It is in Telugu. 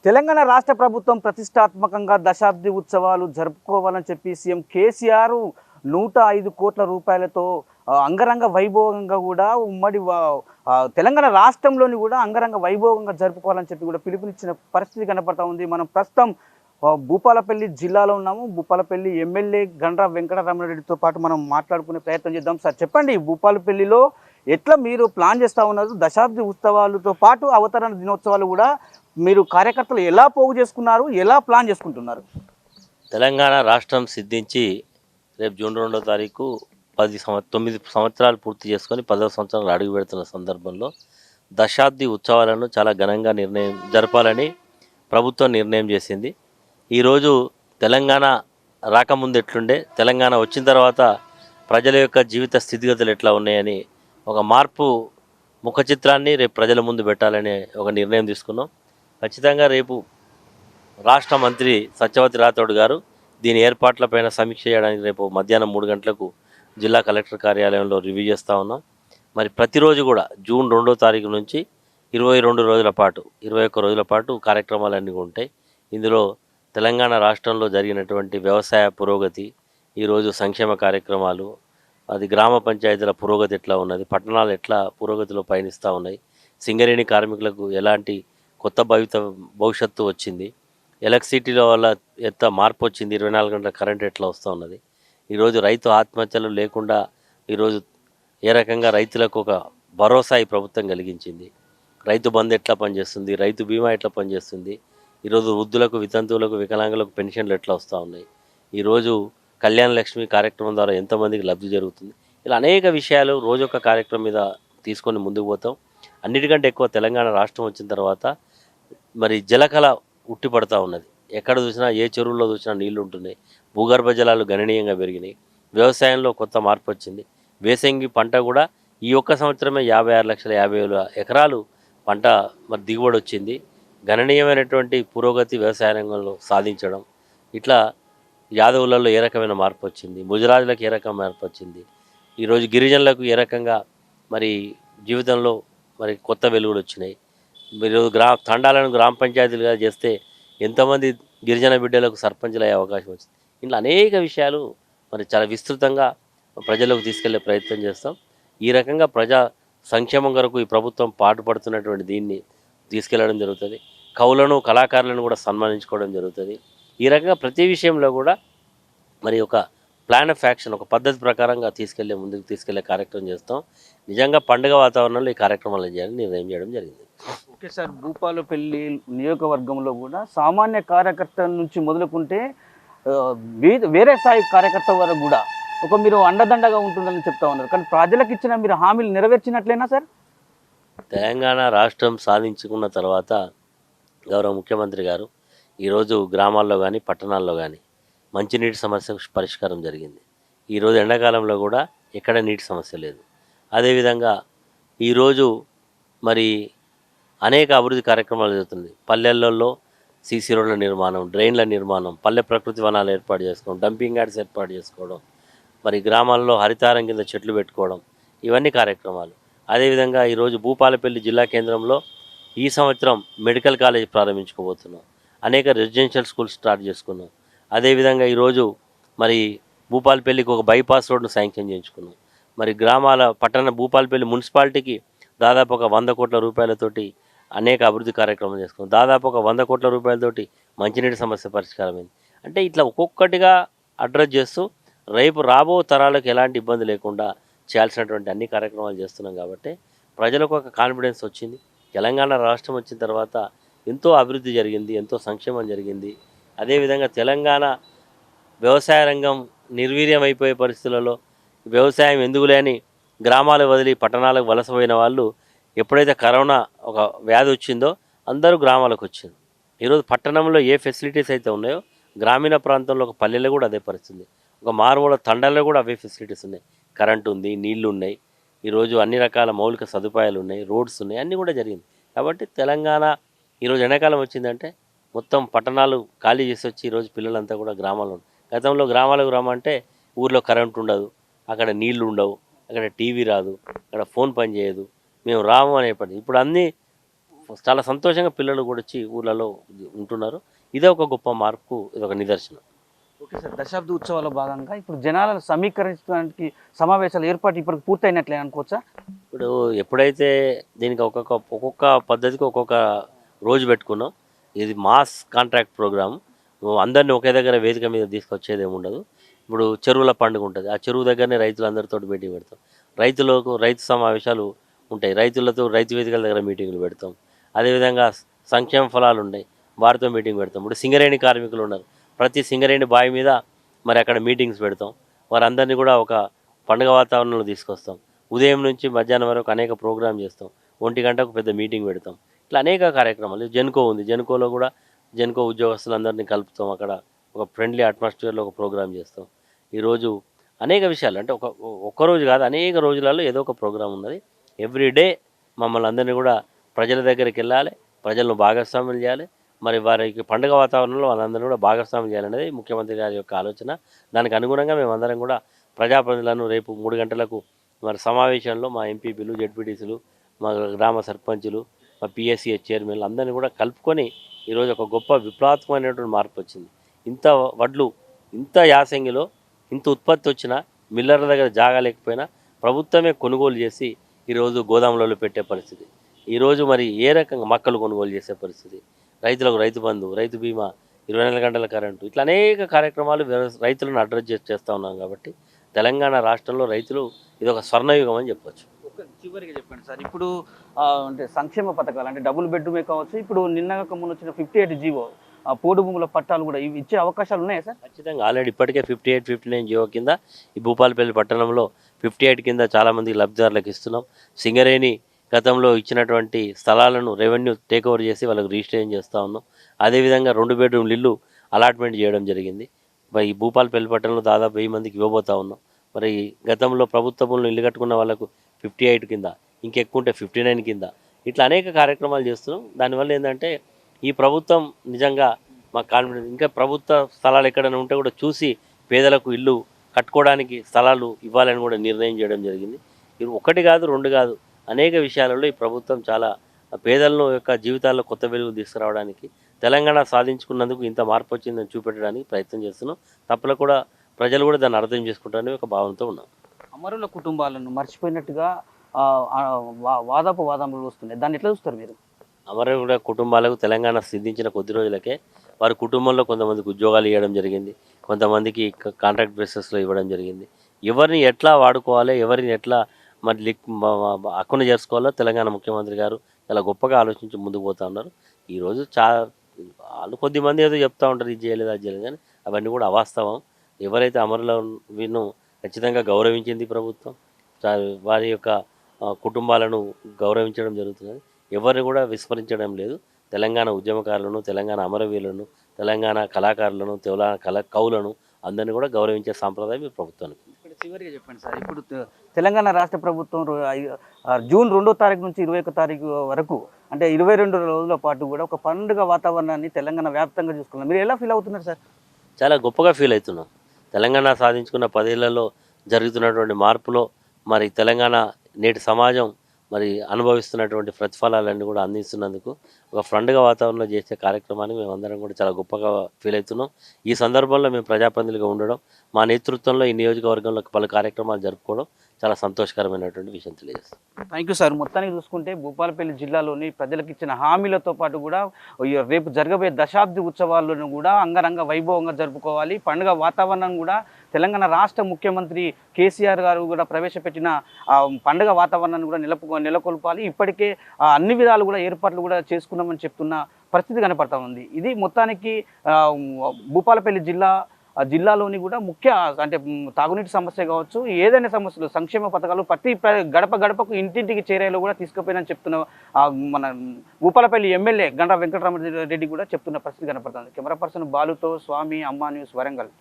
తెలంగాణ రాష్ట్ర ప్రభుత్వం ప్రతిష్టాత్మకంగా దశాబ్ది ఉత్సవాలు జరుపుకోవాలని చెప్పి సీఎం కేసీఆర్ 105 కోట్ల రూపాయలతో అంగరంగ వైభవంగా కూడా తెలంగాణ రాష్ట్రంలోని కూడా అంగరంగ వైభవంగా జరుపుకోవాలని చెప్పి కూడా పిలుపునిచ్చిన పరిస్థితి కనపడతా ఉంది. మనం ప్రస్తుతం భూపాలపల్లి జిల్లాలో ఉన్నాము. భూపాలపల్లి ఎమ్మెల్యే గండ్ర వెంకటరమణారెడ్డితో పాటు మనం మాట్లాడుకునే ప్రయత్నం చేద్దాం. సార్ చెప్పండి, భూపాలపల్లిలో ఎట్లా మీరు ప్లాన్ చేస్తూ ఉన్నారు? దశాబ్ది ఉత్సవాలతో పాటు అవతరణ దినోత్సవాలు కూడా మీరు కార్యకర్తలు ఎలా పోగు చేసుకున్నారు, ఎలా ప్లాన్ చేసుకుంటున్నారు? తెలంగాణ రాష్ట్రం సిద్ధించి రేపు జూన్ 2వ తారీఖు 9 సంవత్సరాలు పూర్తి చేసుకొని 10వ సంవత్సరాలు అడుగు పెడుతున్న సందర్భంలో దశాబ్ది ఉత్సవాలను చాలా ఘనంగా జరపాలని ప్రభుత్వం నిర్ణయం చేసింది. ఈరోజు తెలంగాణ రాకముందు ఎట్లుండే, తెలంగాణ వచ్చిన తర్వాత ప్రజల యొక్క జీవిత స్థితిగతులు ఎట్లా ఉన్నాయని ఒక మార్పు ముఖ చిత్రాన్ని రేపు ప్రజల ముందు పెట్టాలని ఒక నిర్ణయం తీసుకున్నాం. ఖచ్చితంగా రేపు రాష్ట్ర మంత్రి సత్యవతి రాథోడ్ గారు దీని ఏర్పాట్లపైన సమీక్ష చేయడానికి రేపు మధ్యాహ్నం 3 గంటలకు జిల్లా కలెక్టర్ కార్యాలయంలో రివ్యూ చేస్తూ ఉన్నాం. మరి ప్రతిరోజు కూడా జూన్ 2వ తారీఖు నుంచి 22 రోజుల పాటు 21 రోజుల పాటు కార్యక్రమాలన్నీ ఉంటాయి. ఇందులో తెలంగాణ రాష్ట్రంలో జరిగినటువంటి వ్యవసాయ పురోగతి, ఈరోజు సంక్షేమ కార్యక్రమాలు, అది గ్రామ పంచాయతీల పురోగతి ఎట్లా ఉన్నది, పట్టణాలు ఎట్లా పురోగతిలో పయనిస్తూ ఉన్నాయి, సింగరేణి కార్మికులకు ఎలాంటి కొత్త భవిష్యత్తు వచ్చింది, ఎలక్ట్రిసిటీలో వల్ల ఎంత మార్పు వచ్చింది, 24 గంటల కరెంట్ ఎట్లా వస్తూ ఉన్నది, ఈరోజు రైతు ఆత్మహత్యలు లేకుండా ఈరోజు ఏ రకంగా రైతులకు ఒక భరోసా ఈ ప్రభుత్వం కలిగించింది, రైతు బంధు ఎట్లా పనిచేస్తుంది, రైతు బీమా ఎట్లా పనిచేస్తుంది, ఈరోజు వృద్ధులకు, వితంతువులకు, వికలాంగులకు పెన్షన్లు ఎట్లా వస్తూ ఉన్నాయి, ఈరోజు కళ్యాణ లక్ష్మి కార్యక్రమం ద్వారా ఎంతమందికి లబ్ధి జరుగుతుంది, ఇలా అనేక విషయాలు రోజు ఒక కార్యక్రమం మీద తీసుకొని ముందుకు పోతాం. అన్నిటికంటే ఎక్కువ తెలంగాణ రాష్ట్రం వచ్చిన తర్వాత మరి జలకళ ఉట్టిపడతా ఉన్నది. ఎక్కడ చూసినా, ఏ చెరువుల్లో చూసినా నీళ్లు ఉంటున్నాయి, భూగర్భ జలాలు గణనీయంగా పెరిగినాయి, వ్యవసాయంలో కొత్త మార్పు వచ్చింది. వేసంగి పంట కూడా ఈ ఒక్క సంవత్సరమే 56,50,000 ఎకరాలు పంట మరి దిగుబడి వచ్చింది. గణనీయమైనటువంటి పురోగతి వ్యవసాయ రంగంలో సాధించడం, ఇట్లా యాదవులలో ఏ రకమైన మార్పు వచ్చింది, ముజరాజులకు ఏ రకమైన మార్పు వచ్చింది, ఈరోజు గిరిజనులకు ఏ రకంగా మరి జీవితంలో మరి కొత్త వెలుగులు వచ్చినాయి, మీరు తండాలను గ్రామ పంచాయతీలుగా చేస్తే ఎంతమంది గిరిజన బిడ్డలకు సర్పంచులు అయ్యే అవకాశం వచ్చింది. ఇట్లా అనేక విషయాలు మరి చాలా విస్తృతంగా ప్రజలకు తీసుకెళ్లే ప్రయత్నం చేస్తాం. ఈ రకంగా ప్రజా సంక్షేమం కొరకు ఈ ప్రభుత్వం పాటుపడుతున్నటువంటి దీన్ని తీసుకెళ్లడం జరుగుతుంది. కవులను, కళాకారులను కూడా సన్మానించుకోవడం జరుగుతుంది. ఈ రకంగా ప్రతి విషయంలో కూడా మరి ఒక ప్లాన్ ఆఫ్ యాక్షన్, ఒక పద్ధతి ప్రకారంగా ముందుకు తీసుకెళ్లే కార్యక్రమం చేస్తాం. నిజంగా పండుగ వాతావరణంలో ఈ కార్యక్రమాలు చేయాలని నిర్ణయం చేయడం జరిగింది. ఓకే సార్, భూపాలపల్లి నియోజకవర్గంలో కూడా సామాన్య కార్యకర్త నుంచి మొదలుకుంటే వేరే స్థాయి కార్యకర్త వరకు కూడా మీరు అండదండగా ఉంటుందని చెప్తా ఉన్నారు. కానీ ప్రజలకు ఇచ్చిన మీరు హామీలు నెరవేర్చినట్లేనా సార్? తెలంగాణ రాష్ట్రం సాధించుకున్న తర్వాత గౌరవ ముఖ్యమంత్రి గారు ఈరోజు గ్రామాల్లో కానీ పట్టణాల్లో కానీ మంచినీటి సమస్య పరిష్కారం జరిగింది. ఈరోజు ఎండాకాలంలో కూడా ఎక్కడ నీటి సమస్య లేదు. అదేవిధంగా ఈరోజు మరి అనేక అభివృద్ధి కార్యక్రమాలు జరుగుతుంది. పల్లెలలో సీసీ రోడ్ల నిర్మాణం, డ్రైన్ల నిర్మాణం, పల్లె ప్రకృతి వనాలు ఏర్పాటు చేసుకోవడం, డంపింగ్ యార్డ్స్ ఏర్పాటు చేసుకోవడం, మరి గ్రామాల్లో హరితారం కింద చెట్లు పెట్టుకోవడం, ఇవన్నీ కార్యక్రమాలు. అదేవిధంగా ఈరోజు భూపాలపల్లి జిల్లా కేంద్రంలో ఈ సంవత్సరం మెడికల్ కాలేజ్ ప్రారంభించుకోబోతున్నాం. అనేక రెసిడెన్షియల్ స్కూల్స్ స్టార్ట్ చేసుకున్నాం. అదేవిధంగా ఈరోజు మరి భూపాలపల్లికి ఒక బైపాస్ రోడ్ను శాంక్షన్ చేయించుకున్నాం. మరి భూపాలపల్లి మున్సిపాలిటీకి దాదాపు ఒక 100 కోట్ల రూపాయలతోటి అనేక అభివృద్ధి కార్యక్రమాలు చేసుకున్నాం. దాదాపు ఒక 100 కోట్ల రూపాయలతోటి మంచినీటి సమస్య పరిష్కారమైంది. అంటే ఇట్లా ఒక్కొక్కటిగా అడ్రస్ చేస్తూ రాబో తరాలకు ఎలాంటి ఇబ్బంది లేకుండా చేయాల్సినటువంటి అన్ని కార్యక్రమాలు చేస్తున్నాం. కాబట్టి ప్రజలకు ఒక కాన్ఫిడెన్స్ వచ్చింది. తెలంగాణ రాష్ట్రం వచ్చిన తర్వాత ఎంతో అభివృద్ధి జరిగింది, ఎంతో సంక్షేమం జరిగింది. అదేవిధంగా తెలంగాణ వ్యవసాయ రంగం నిర్వీర్యం అయిపోయే పరిస్థితులలో వ్యవసాయం ఎందుకు లేని గ్రామాలు వదిలి పట్టణాలకు వలసపోయిన వాళ్ళు ఎప్పుడైతే కరోనా ఒక వ్యాధి వచ్చిందో అందరూ గ్రామాలకు వచ్చింది. ఈరోజు పట్టణంలో ఏ ఫెసిలిటీస్ అయితే ఉన్నాయో గ్రామీణ ప్రాంతంలో ఒక పల్లెల్లో కూడా అదే పరిస్థితి. ఒక మారుమూల తండాల్లో కూడా అవే ఫెసిలిటీస్ ఉన్నాయి. కరెంటు ఉంది, నీళ్లు ఉన్నాయి, ఈరోజు అన్ని రకాల మౌలిక సదుపాయాలు ఉన్నాయి, రోడ్స్ ఉన్నాయి, అన్నీ కూడా జరిగింది. కాబట్టి తెలంగాణ ఈరోజు ఎండాకాలం వచ్చిందంటే మొత్తం పట్టణాలు ఖాళీ చేసి వచ్చి ఈరోజు పిల్లలంతా కూడా గ్రామాల్లో. గతంలో గ్రామాలకు రమ్మంటే ఊర్లో కరెంటు ఉండదు, అక్కడ నీళ్లు ఉండవు, అక్కడ టీవీ రాదు, అక్కడ ఫోన్ పని చేయదు, మేము రాము అనేప్పటికీ ఇప్పుడు అన్నీ చాలా సంతోషంగా పిల్లలు కూడా వచ్చి ఊళ్ళలో ఉంటున్నారు. ఇదే ఒక గొప్ప మార్పుకు ఇది ఒక నిదర్శనం. ఓకే సార్, దశాబ్ది ఉత్సవాల భాగంగా ఇప్పుడు జనాలను సమీకరించడానికి సమావేశాలు ఏర్పాటు ఇప్పుడు పూర్తయినట్లే అనుకోవచ్చా? ఇప్పుడు ఎప్పుడైతే దీనికి ఒక్కొక్క పద్ధతికి ఒక్కొక్క రోజు పెట్టుకున్నాం. ఇది మాస్ కాంట్రాక్ట్ ప్రోగ్రామ్. అందరినీ ఒకే దగ్గర వేదిక మీద తీసుకొచ్చేది ఏమి ఉండదు. ఇప్పుడు చెరువుల పండుగ ఉంటుంది. ఆ చెరువు దగ్గరనే రైతులందరితో మీటింగ్ పెడతాం. రైతు సమావేశాలు ఉంటాయి. రైతు వేదికల దగ్గర మీటింగులు పెడతాం. అదేవిధంగా సంక్షేమ ఫలాలు ఉన్నాయి, వారితో మీటింగ్ పెడతాం. ఇప్పుడు సింగరేణి కార్మికులు ఉన్నారు. ప్రతి సింగరేణి బావి మీద మరి అక్కడ మీటింగ్స్ పెడతాం. వారందరినీ కూడా ఒక పండుగ వాతావరణంలో తీసుకొస్తాం. ఉదయం నుంచి మధ్యాహ్నం వరకు అనేక ప్రోగ్రామ్ చేస్తాం. 1 గంటకు పెద్ద మీటింగ్ పెడతాం. ఇట్లా అనేక కార్యక్రమాలు. జెన్కో ఉంది, జెన్కోలో కూడా జెన్కో ఉద్యోగస్తులందరినీ కలుపుతాం. అక్కడ ఒక ఫ్రెండ్లీ అట్మాస్ఫియర్లో ఒక ప్రోగ్రామ్ చేస్తాం. ఈరోజు అనేక విషయాలు అంటే ఒక్కరోజు కాదు, అనేక రోజులలో ఏదో ఒక ప్రోగ్రాం ఉన్నది. ఎవ్రీడే మమ్మల్ని అందరినీ కూడా ప్రజల దగ్గరికి వెళ్ళాలి, ప్రజలను భాగస్వామ్యం చేయాలి. మరి వారికి పండుగ వాతావరణంలో వాళ్ళందరినీ కూడా భాగస్వామ్యం చేయాలనేది ముఖ్యమంత్రి గారి యొక్క ఆలోచన. దానికి అనుగుణంగా మేమందరం కూడా ప్రజాప్రతినిధులను రేపు 3 గంటలకు మరి సమావేశంలో మా ఎంపీపీలు, జెడ్పీటీసీలు, మా గ్రామ సర్పంచులు, మా పిఎస్సిఎస్ చైర్మన్లు అందరినీ కూడా కలుపుకొని ఈరోజు ఒక గొప్ప విప్లవాత్మకమైనటువంటి మార్పు వచ్చింది. ఇంత వడ్లు ఇంత యాసంగిలో ఇంత ఉత్పత్తి వచ్చినా మిల్లర్ల దగ్గర జాగా లేకపోయినా ప్రభుత్వమే కొనుగోలు చేసి ఈరోజు గోదాములలో పెట్టే పరిస్థితి. ఈరోజు మరి ఏ రకంగా మక్కలు కొనుగోలు చేసే పరిస్థితి, రైతులకు రైతు బంధు, రైతు బీమా, 24 గంటల కరెంటు, ఇట్లా అనేక కార్యక్రమాలు రైతులను అడ్రస్ చేస్తూ ఉన్నాం. కాబట్టి తెలంగాణ రాష్ట్రంలో రైతులు ఇది ఒక స్వర్ణయుగం అని చెప్పొచ్చు. చివరిగా చెప్పండి సార్, ఇప్పుడు అంటే సంక్షేమ పథకాలు అంటే డబుల్ బెడ్రూమే కావచ్చు, ఇప్పుడు నిన్నగాక మొన్న వచ్చిన 58 జీవో పోడు భూముల పట్టాలు కూడా ఇవి ఇచ్చే అవకాశాలు ఉన్నాయా సార్? ఖచ్చితంగా ఆల్రెడీ ఇప్పటికే 58, 59 జీవో కింద ఈ భూపాలపల్లి పట్టణంలో 58 కింద చాలామంది లబ్ధిదారులకు ఇస్తున్నాం. సింగరేణి గతంలో ఇచ్చినటువంటి స్థలాలను రెవెన్యూ టేక్ ఓవర్ చేసి వాళ్ళకు రిజిస్ట్రేషన్ చేస్తూ ఉన్నాం. అదేవిధంగా 2 బెడ్రూమ్ల ఇల్లు అలాట్మెంట్ చేయడం జరిగింది. ఈ భూపాలపల్లి పట్టణంలో దాదాపు 1000 మందికి ఇవ్వబోతా ఉన్నాం. మరి గతంలో ప్రభుత్వ భూములు ఇల్లు కట్టుకున్న వాళ్ళకు 58 కింద, ఇంకెక్కువ ఉంటే 59 కింద, ఇట్లా అనేక కార్యక్రమాలు చేస్తున్నాం. దానివల్ల ఏంటంటే ఈ ప్రభుత్వం నిజంగా మాకు కాన్ఫిడెన్స్, ఇంకా ప్రభుత్వ స్థలాలు ఎక్కడైనా ఉంటే కూడా చూసి పేదలకు ఇల్లు కట్టుకోవడానికి స్థలాలు ఇవ్వాలని కూడా నిర్ణయం చేయడం జరిగింది. ఇది 1 కాదు 2 కాదు, అనేక విషయాలలో ఈ ప్రభుత్వం చాలా పేదలను యొక్క జీవితాల్లో కొత్త వెలుగు తీసుకురావడానికి, తెలంగాణ సాధించుకున్నందుకు ఇంత మార్పు వచ్చిందని చూపెట్టడానికి ప్రయత్నం చేస్తున్నాం. తప్పలో కూడా ప్రజలు కూడా దాన్ని అర్థం చేసుకుంటారని ఒక భావనతో ఉన్నాం. అమరుల కుటుంబాలను మర్చిపోయినట్టుగా వాదపు వాదములు వస్తున్నాయి, దాన్ని ఎట్లా చూస్తారు మీరు? అమరవీరుల కుటుంబాలకు తెలంగాణ సిద్ధించిన కొద్ది రోజులకే వారి కుటుంబంలో కొంతమందికి ఉద్యోగాలు ఇవ్వడం జరిగింది, కొంతమందికి కాంట్రాక్ట్ బేసిస్లో ఇవ్వడం జరిగింది. ఎవరిని ఎట్లా వాడుకోవాలి, ఎవరిని ఎట్లా మరి హక్కున చేసుకోవాలో తెలంగాణ ముఖ్యమంత్రి గారు చాలా గొప్పగా ఆలోచించి ముందుకు పోతూ ఉన్నారు. ఈరోజు వాళ్ళు కొద్దిమంది ఏదో చెప్తూ ఉంటారు, ఇది చేయలేదు అది చేయలేదు, కానీ అవన్నీ కూడా అవాస్తవం. ఎవరైతే అమరులను ఖచ్చితంగా గౌరవించింది ప్రభుత్వం, వారి యొక్క కుటుంబాలను గౌరవించడం జరుగుతున్నది. ఎవరిని కూడా విస్మరించడం లేదు. తెలంగాణ ఉద్యమకారులను, తెలంగాణ అమరవీరులను, తెలంగాణ కళాకారులను, కవులను అందరినీ కూడా గౌరవించే సాంప్రదాయం ఈ ప్రభుత్వానికి. చివరిగా చెప్పండి సార్, ఇప్పుడు తెలంగాణ రాష్ట్ర ప్రభుత్వం జూన్ 2వ తారీఖు నుంచి 21వ తారీఖు వరకు అంటే 22 రోజుల పాటు కూడా ఒక పండుగ వాతావరణాన్ని తెలంగాణ వ్యాప్తంగా చూసుకున్నాం. మీరు ఎలా ఫీల్ అవుతున్నారు సార్? చాలా గొప్పగా ఫీల్ అవుతున్నాం. తెలంగాణ సాధించుకున్న 10 ఏళ్లలో జరుగుతున్నటువంటి మార్పులో మరి తెలంగాణ నేటి సమాజం మరి అనుభవిస్తున్నటువంటి ప్రతిఫలాలన్నీ కూడా అందిస్తున్నందుకు ఒక పండుగ వాతావరణంలో చేసే కార్యక్రమాన్ని మేమందరం కూడా చాలా గొప్పగా ఫీల్ అవుతున్నాం. ఈ సందర్భంలో మేము ప్రజాప్రతినిధులుగా ఉండడం, మా నేతృత్వంలో ఈ నియోజకవర్గంలో పలు కార్యక్రమాలు జరుపుకోవడం చాలా సంతోషకరమైనటువంటి విషయం తెలియజేస్తాం. Thank you sir. మొత్తానికి చూసుకుంటే భూపాలపల్లి జిల్లాలోని ప్రజలకు ఇచ్చిన హామీలతో పాటు కూడా రేపు జరగబోయే దశాబ్ది ఉత్సవాలను కూడా అంగరంగ వైభవంగా జరుపుకోవాలి. పండుగ వాతావరణం కూడా తెలంగాణ రాష్ట్ర ముఖ్యమంత్రి కేసీఆర్ గారు కూడా ప్రవేశపెట్టిన పండుగ వాతావరణాన్ని కూడా నెలకొల్పాలి. ఇప్పటికే అన్ని విధాలు కూడా ఏర్పాట్లు కూడా చేసుకున్నామని చెప్తున్న పరిస్థితి కనపడతా ఉంది. ఇది మొత్తానికి భూపాలపల్లి జిల్లాలోని కూడా ముఖ్య అంటే తాగునీటి సమస్య కావచ్చు, ఏదైనా సమస్యలు, సంక్షేమ పథకాలు ప్రతి గడప గడపకు ఇంటింటికి చేరేలో కూడా తీసుకుపోయినని చెప్తున్న మన భూపాలపల్లి ఎమ్మెల్యే గండ్ర వెంకటరామరెడ్డి కూడా చెప్తున్న పరిస్థితి కనపడుతుంది. కెమెరా పర్సన్ బాలుతో స్వామి, అమ్మా న్యూస్, వరంగల్.